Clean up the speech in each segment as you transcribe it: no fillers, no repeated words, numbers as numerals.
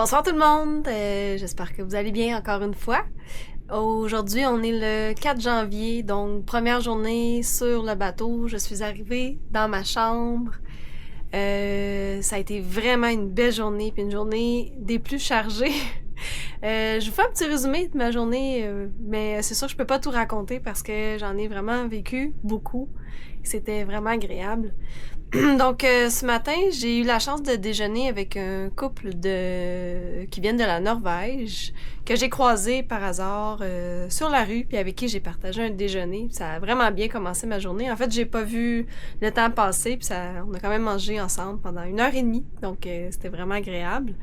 Bonsoir tout le monde, j'espère que vous allez bien encore une fois. Aujourd'hui, on est le 4 janvier, donc première journée sur le bateau. Je suis arrivée dans ma chambre. Ça a été vraiment une belle journée, puis une journée des plus chargées. Je vous fais un petit résumé de ma journée, mais c'est sûr que je peux pas tout raconter parce que j'en ai vraiment vécu beaucoup. C'était vraiment agréable. Donc, ce matin, j'ai eu la chance de déjeuner avec un couple qui viennent de la Norvège, que j'ai croisé par hasard sur la rue, puis avec qui j'ai partagé un déjeuner. Ça a vraiment bien commencé ma journée. En fait, j'ai pas vu le temps passer, puis on a quand même mangé ensemble pendant 1 heure et demie, donc c'était vraiment agréable.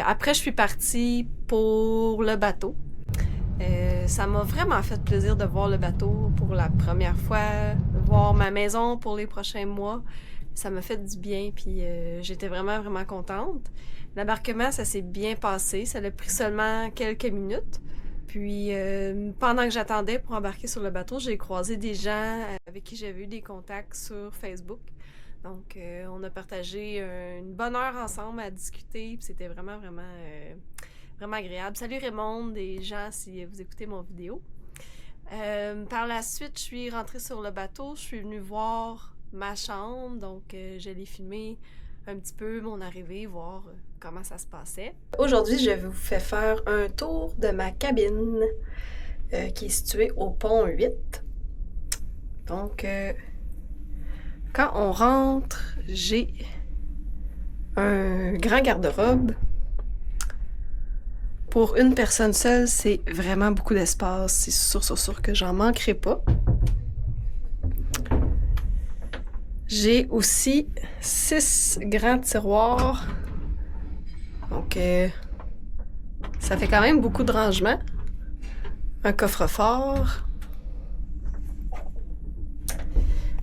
Après, je suis partie pour le bateau. Ça m'a vraiment fait plaisir de voir le bateau pour la première fois, voir ma maison pour les prochains mois. Ça m'a fait du bien, puis j'étais vraiment contente. L'embarquement, ça s'est bien passé. Ça a pris seulement quelques minutes. Puis pendant que j'attendais pour embarquer sur le bateau, j'ai croisé des gens avec qui j'avais eu des contacts sur Facebook. Donc, on a partagé une bonne heure ensemble à discuter, puis c'était vraiment agréable. Salut Raymond et Jean si vous écoutez mon vidéo. Par la suite, je suis rentrée sur le bateau. Je suis venue voir ma chambre. Donc, je l'ai filmé un petit peu mon arrivée, voir comment ça se passait. Aujourd'hui, je vous fais faire un tour de ma cabine qui est située au pont 8. Donc, quand on rentre, j'ai un grand garde-robe. Pour une personne seule, c'est vraiment beaucoup d'espace. C'est sûr que j'en manquerai pas. J'ai aussi 6 grands tiroirs. Donc, ça fait quand même beaucoup de rangement. Un coffre-fort.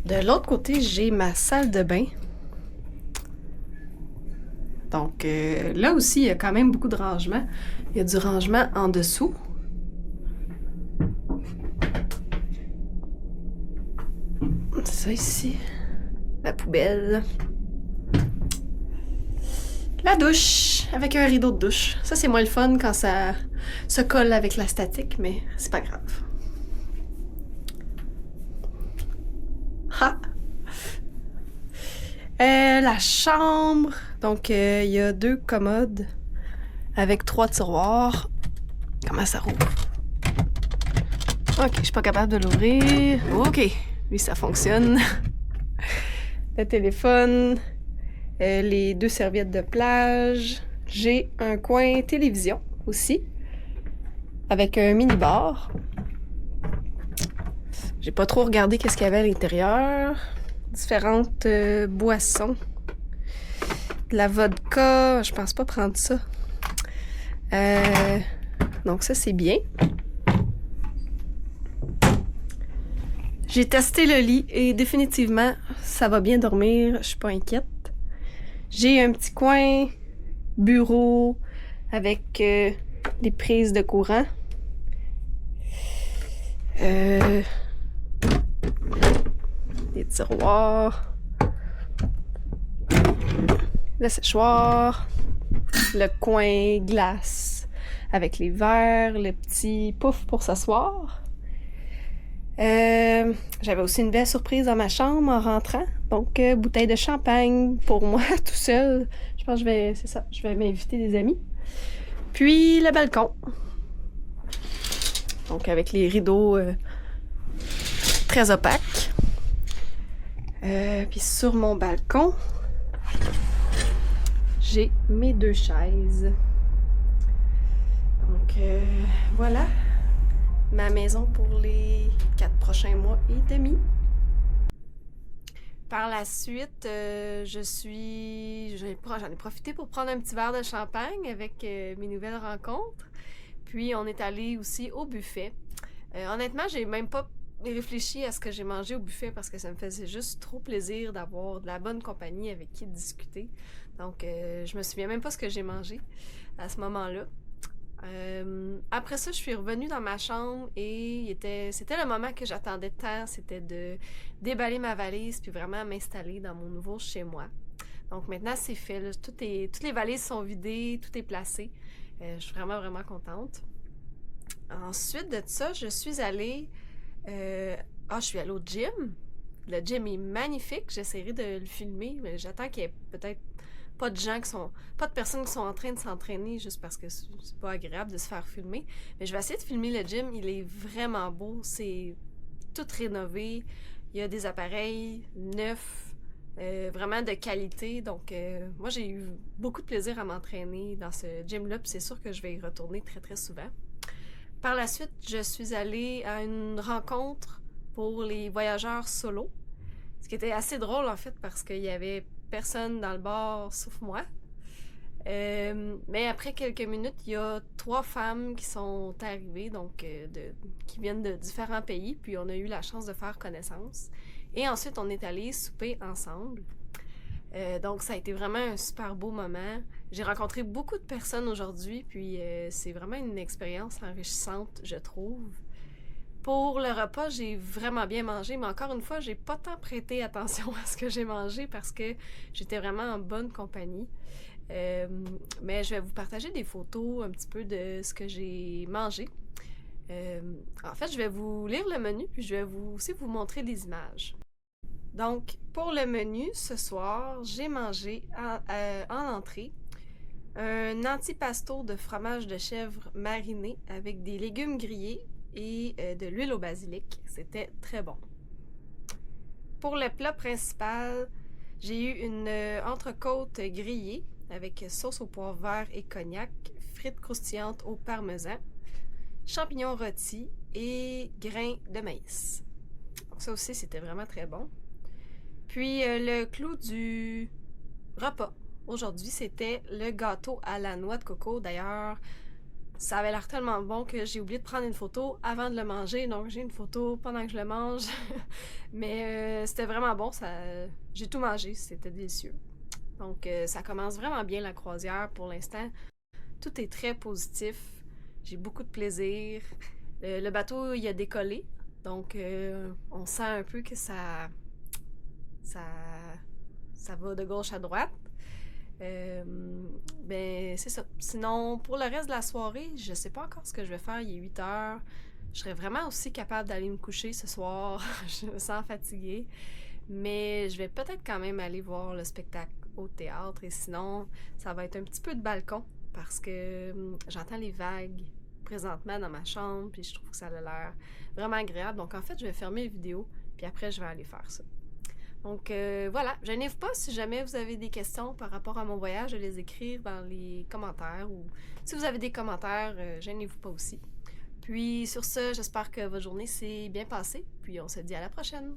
De l'autre côté, j'ai ma salle de bain. Donc, là aussi, il y a quand même beaucoup de rangement. Il y a du rangement en dessous. Ça ici. La poubelle. La douche, avec un rideau de douche. Ça, c'est moins le fun quand ça se colle avec la statique, mais c'est pas grave. Ha! La chambre. Donc, il y a 2 commodes avec 3 tiroirs. Comment ça rouvre? Ok, je suis pas capable de l'ouvrir. Ok, lui, ça fonctionne. Le téléphone. Les 2 serviettes de plage. J'ai un coin télévision aussi. Avec un mini-bar. J'ai pas trop regardé qu'est-ce qu'il y avait à l'intérieur. Différentes boissons. De la vodka, je pense pas prendre ça. Donc ça, c'est bien. J'ai testé le lit et définitivement, ça va bien dormir. Je suis pas inquiète. J'ai un petit coin bureau avec des prises de courant. Des tiroirs. Le séchoir. Le coin glace avec les verres, le petit pouf pour s'asseoir. J'avais aussi une belle surprise dans ma chambre en rentrant. Donc, bouteille de champagne pour moi tout seul. Je pense que je vais m'inviter des amis. Puis, le balcon. Donc, avec les rideaux très opaques. Puis, sur mon balcon, j'ai mes 2 chaises. Donc, voilà. Ma maison pour les 4 prochains mois et demi. Par la suite, j'en ai profité pour prendre un petit verre de champagne avec mes nouvelles rencontres. Puis, on est allé aussi au buffet. Honnêtement, j'ai même pas réfléchi à ce que j'ai mangé au buffet parce que ça me faisait juste trop plaisir d'avoir de la bonne compagnie avec qui discuter. Donc, je me souviens même pas ce que j'ai mangé à ce moment-là. Après ça, je suis revenue dans ma chambre et c'était le moment que j'attendais tant, c'était de déballer ma valise puis vraiment m'installer dans mon nouveau chez moi. Donc maintenant, c'est fait. Là. Toutes les valises sont vidées, tout est placé. Je suis vraiment, vraiment contente. Ensuite de ça, je suis allée... je suis allée au gym. Le gym est magnifique. J'essaierai de le filmer, mais j'attends qu'il y ait peut-être pas de gens pas de personnes qui sont en train de s'entraîner juste parce que c'est pas agréable de se faire filmer. Mais je vais essayer de filmer le gym. Il est vraiment beau. C'est tout rénové. Il y a des appareils neufs, vraiment de qualité. Donc, moi, j'ai eu beaucoup de plaisir à m'entraîner dans ce gym-là. Puis c'est sûr que je vais y retourner très, très souvent. Par la suite, je suis allée à une rencontre pour les voyageurs solo. Ce qui était assez drôle, en fait, parce qu'il y avait personne dans le bar sauf moi. Mais après quelques minutes, il y a 3 femmes qui sont arrivées, donc qui viennent de différents pays, puis on a eu la chance de faire connaissance. Et ensuite, on est allés souper ensemble. Donc, ça a été vraiment un super beau moment. J'ai rencontré beaucoup de personnes aujourd'hui, puis c'est vraiment une expérience enrichissante, je trouve. Pour le repas, j'ai vraiment bien mangé, mais encore une fois, j'ai pas tant prêté attention à ce que j'ai mangé parce que j'étais vraiment en bonne compagnie. Mais je vais vous partager des photos un petit peu de ce que j'ai mangé. En fait, je vais vous lire le menu, puis je vais aussi vous montrer des images. Donc, pour le menu, ce soir, j'ai mangé en entrée un antipasto de fromage de chèvre mariné avec des légumes grillés et de l'huile au basilic. C'était très bon. Pour le plat principal, j'ai eu une entrecôte grillée avec sauce au poivre vert et cognac, frites croustillantes au parmesan, champignons rôtis et grains de maïs. Donc ça aussi, c'était vraiment très bon. Puis le clou du repas aujourd'hui, c'était le gâteau à la noix de coco. D'ailleurs, ça avait l'air tellement bon que j'ai oublié de prendre une photo avant de le manger. Donc j'ai une photo pendant que je le mange. Mais c'était vraiment bon. J'ai tout mangé. C'était délicieux. Donc ça commence vraiment bien la croisière pour l'instant. Tout est très positif. J'ai beaucoup de plaisir. Le bateau, il a décollé. Donc on sent un peu que ça va de gauche à droite. Ben, c'est ça. Sinon, pour le reste de la soirée, je sais pas encore ce que je vais faire. Il est 8 heures. Je serais vraiment aussi capable d'aller me coucher ce soir. Je me sens fatiguée. Mais je vais peut-être quand même aller voir le spectacle au théâtre. Et sinon, ça va être un petit peu de balcon parce que j'entends les vagues présentement dans ma chambre. Puis je trouve que ça a l'air vraiment agréable. Donc en fait, je vais fermer les vidéos. Puis après, je vais aller faire ça. Donc voilà, gênez-vous pas si jamais vous avez des questions par rapport à mon voyage, de les écrire dans les commentaires ou si vous avez des commentaires, gênez-vous pas aussi. Puis sur ce, j'espère que votre journée s'est bien passée, puis on se dit à la prochaine!